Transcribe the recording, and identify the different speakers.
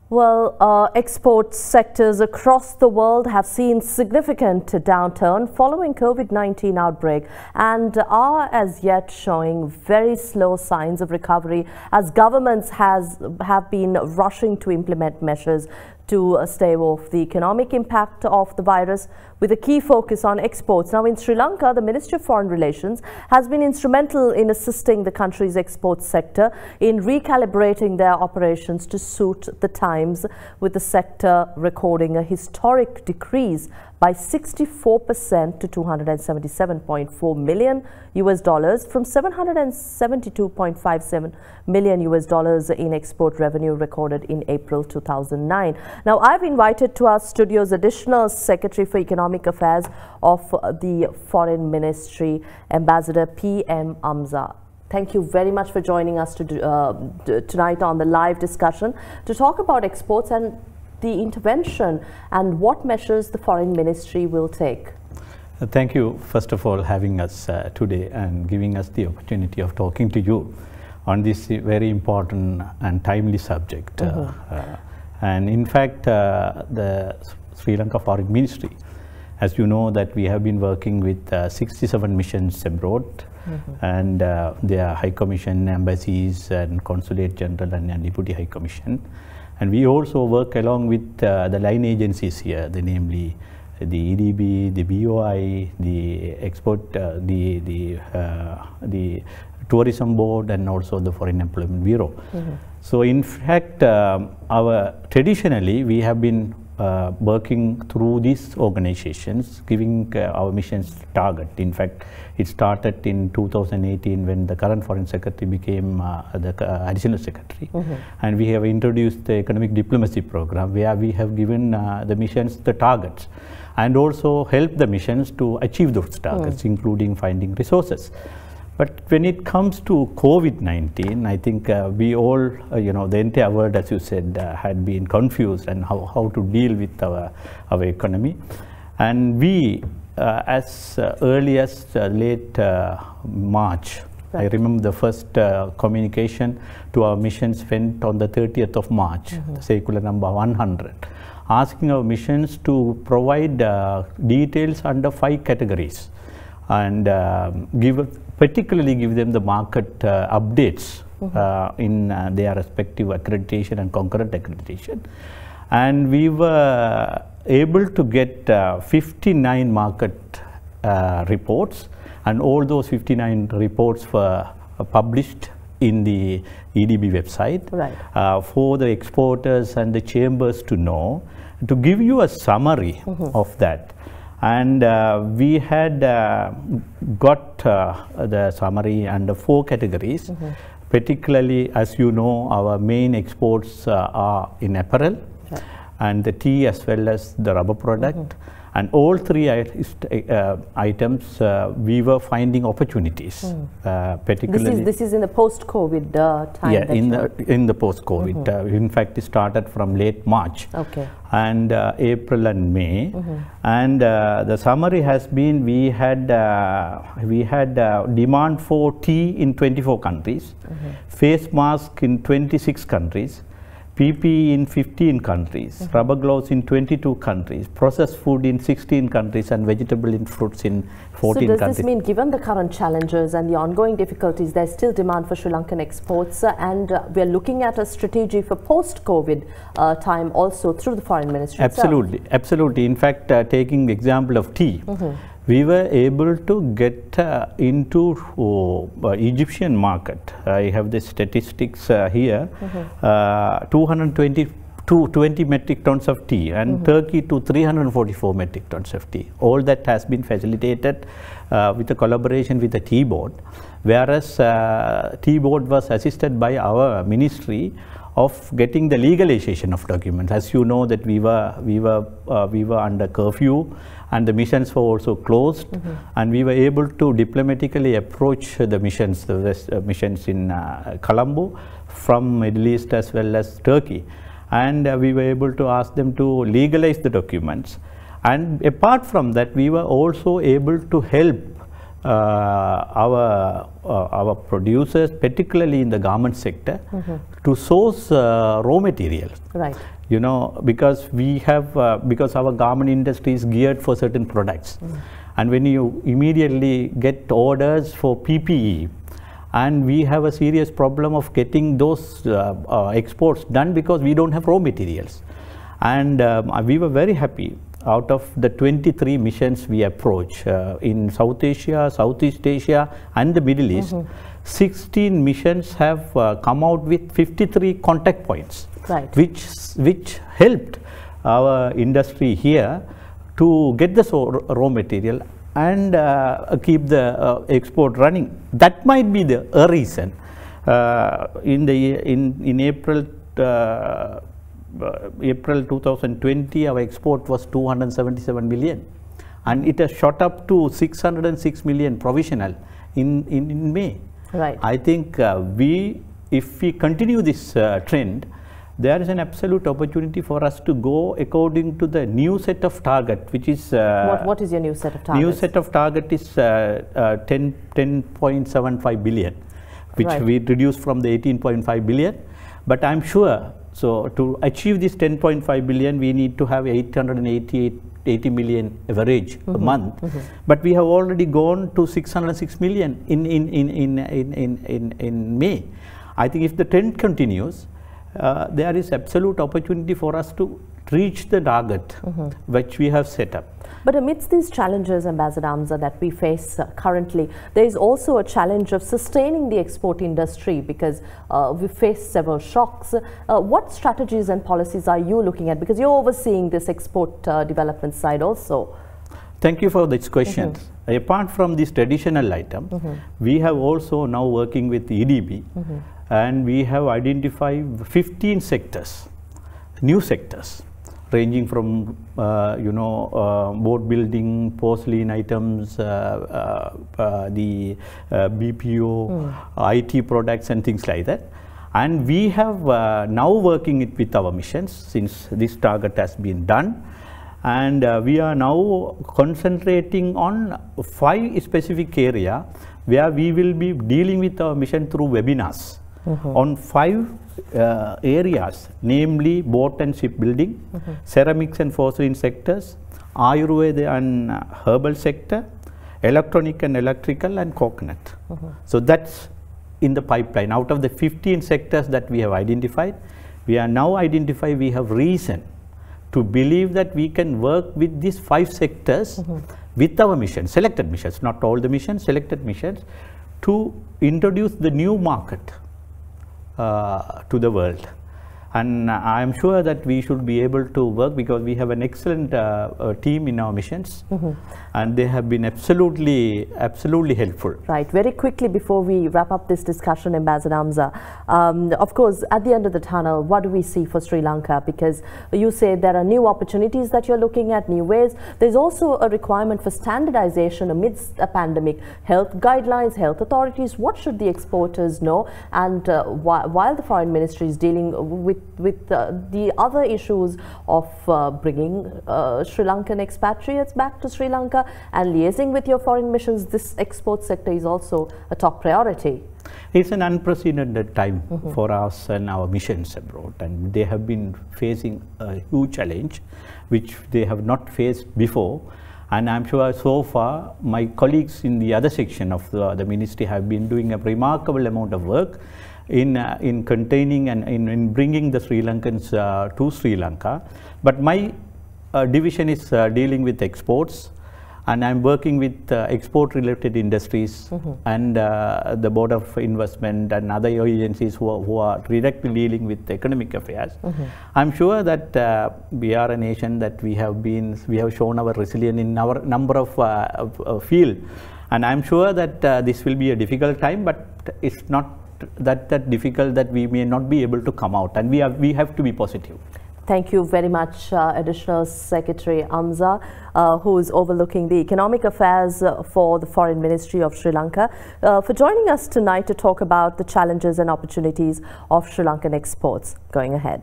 Speaker 1: Well, export sectors across the world have seen significant downturn following COVID-19 outbreak and are as yet showing very slow signs of recovery as governments have been rushing to implement measures to stave off the economic impact of the virus with a key focus on exports. Now, in Sri Lanka, the Ministry of Foreign Relations has been instrumental in assisting the country's export sector in recalibrating their operations to suit the times, with the sector recording a historic decrease by 64% to $277.4 million from $772.57 million in export revenue recorded in April 2009. Now, I've invited to our studios Additional Secretary for Economic Affairs of the Foreign Ministry, Ambassador PM Amza. Thank you very much for joining us tonight on the live discussion to talk about exports and the intervention and what measures the Foreign Ministry will take.
Speaker 2: Thank you, first of all, having us today and giving us the opportunity of talking to you on this very important and timely subject. And in fact, the Sri Lanka Foreign Ministry, as you know, that we have been working with 67 missions abroad, and their High Commission, embassies and Consulate General and Deputy High Commission. And we also work along with the line agencies here, namely the EDB, the BOI, the export, the Tourism Board, and also the Foreign Employment Bureau. So in fact, traditionally we have been working through these organizations, giving our missions target. In fact, it started in 2018 when the current Foreign Secretary became the Additional Secretary. And we have introduced the Economic Diplomacy Program, where we have given the missions the targets and also helped the missions to achieve those targets, including finding resources. But when it comes to COVID-19, I think we all, the entire world, as you said, had been confused and how to deal with our economy. And we, as early as late March, I remember the first communication to our missions went on the 30th of March, the circular number 100, asking our missions to provide details under 5 categories and particularly give them the market updates in their respective accreditation and concurrent accreditation. And we were able to get 59 market reports, and all those 59 reports were published in the EDB website for the exporters and the chambers to know, to give you a summary of that. And we had got the summary under 4 categories. Particularly, as you know, our main exports are in apparel and the tea as well as the rubber product. And all 3 items we were finding opportunities. Particularly,
Speaker 1: this is in the post-COVID time.
Speaker 2: Yeah, in the post-COVID. In fact, it started from late March and April and May. And the summary has been we had demand for tea in 24 countries, face mask in 26 countries. PP in 15 countries, rubber gloves in 22 countries, processed food in 16 countries, and vegetable and fruits in 14 countries.
Speaker 1: So does this mean, given the current challenges and the ongoing difficulties, there's still demand for Sri Lankan exports, and we're looking at a strategy for post-COVID time also through the Foreign Ministry
Speaker 2: Absolutely,
Speaker 1: itself?
Speaker 2: Absolutely. In fact, taking the example of tea, we were able to get into Egyptian market. I have the statistics here, 220 metric tons of tea, and Turkey to 344 metric tons of tea. All that has been facilitated with a collaboration with the tea board, whereas tea board was assisted by our ministry of getting the legalization of documents. As you know, that we were under curfew, and the missions were also closed, and we were able to diplomatically approach the missions, missions in Colombo, from Middle East as well as Turkey, and we were able to ask them to legalize the documents. And apart from that, we were also able to help our producers, particularly in the garment sector, to source raw materials.
Speaker 1: Right.
Speaker 2: You know, because we have because our garment industry is geared for certain products, and when you immediately get orders for PPE, and we have a serious problem of getting those exports done because we don't have raw materials, and we were very happy. Out of the 23 missions we approach in South Asia, Southeast Asia and the Middle East, 16 missions have come out with 53 contact points,
Speaker 1: right,
Speaker 2: which helped our industry here to get the raw material and keep the export running. That might be a reason. In April 2020, our export was 277 million, and it has shot up to 606 million provisional in May.
Speaker 1: Right.
Speaker 2: I think if we continue this trend, there is an absolute opportunity for us to go according to the new set of target, which is
Speaker 1: what is your new set of targets?
Speaker 2: New set of target is 10.75 billion, which
Speaker 1: right,
Speaker 2: we reduced from the 18.5 billion. But I'm sure, so to achieve this 10.5 billion, we need to have 80 million average a month. But we have already gone to 606 million in May. I think if the trend continues, there is absolute opportunity for us to reach the target which we have set up.
Speaker 1: But amidst these challenges, Ambassador Amza, that we face currently, there is also a challenge of sustaining the export industry because we face several shocks. What strategies and policies are you looking at? Because you're overseeing this export development side also.
Speaker 2: Thank you for this question. Apart from this traditional item, we have also now working with EDB, and we have identified 15 sectors, new sectors, ranging from boat building, porcelain items, the BPO, IT products and things like that. And we have now working it with our missions since this target has been done. And we are now concentrating on 5 specific areas where we will be dealing with our mission through webinars on 5 areas, namely boat and shipbuilding, ceramics and porcelain sectors, Ayurveda and herbal sector, electronic and electrical, and coconut. So that's in the pipeline. Out of the 15 sectors that we have identified, we are now identified, we have reason to believe that we can work with these 5 sectors with our missions, selected missions, not all the missions, selected missions, to introduce the new market to the world. And I am sure that we should be able to work because we have an excellent team in our missions, and they have been absolutely helpful.
Speaker 1: Right. Very quickly before we wrap up this discussion, Ambassador Amza, of course, at the end of the tunnel, what do we see for Sri Lanka? Because you say there are new opportunities that you're looking at, new ways. There's also a requirement for standardization amidst a pandemic. Health guidelines, health authorities, what should the exporters know? And while the Foreign Ministry is dealing with the other issues of bringing Sri Lankan expatriates back to Sri Lanka and liaising with your foreign missions, this export sector is also a top priority.
Speaker 2: It's an unprecedented time for us and our missions abroad, and they have been facing a huge challenge which they have not faced before. And I'm sure so far my colleagues in the other section of the ministry have been doing a remarkable amount of work in containing and in bringing the Sri Lankans to Sri Lanka. But my division is dealing with exports, and I'm working with export related industries and the Board of Investment and other agencies who are directly dealing with economic affairs. I'm sure that we are a nation that we have shown our resilience in our number of field, and I'm sure that this will be a difficult time, but it's not that difficult that we may not be able to come out, and we have to be positive.
Speaker 1: Thank you very much, Additional Secretary Amza, who is overlooking the economic affairs for the Foreign Ministry of Sri Lanka, for joining us tonight to talk about the challenges and opportunities of Sri Lankan exports going ahead.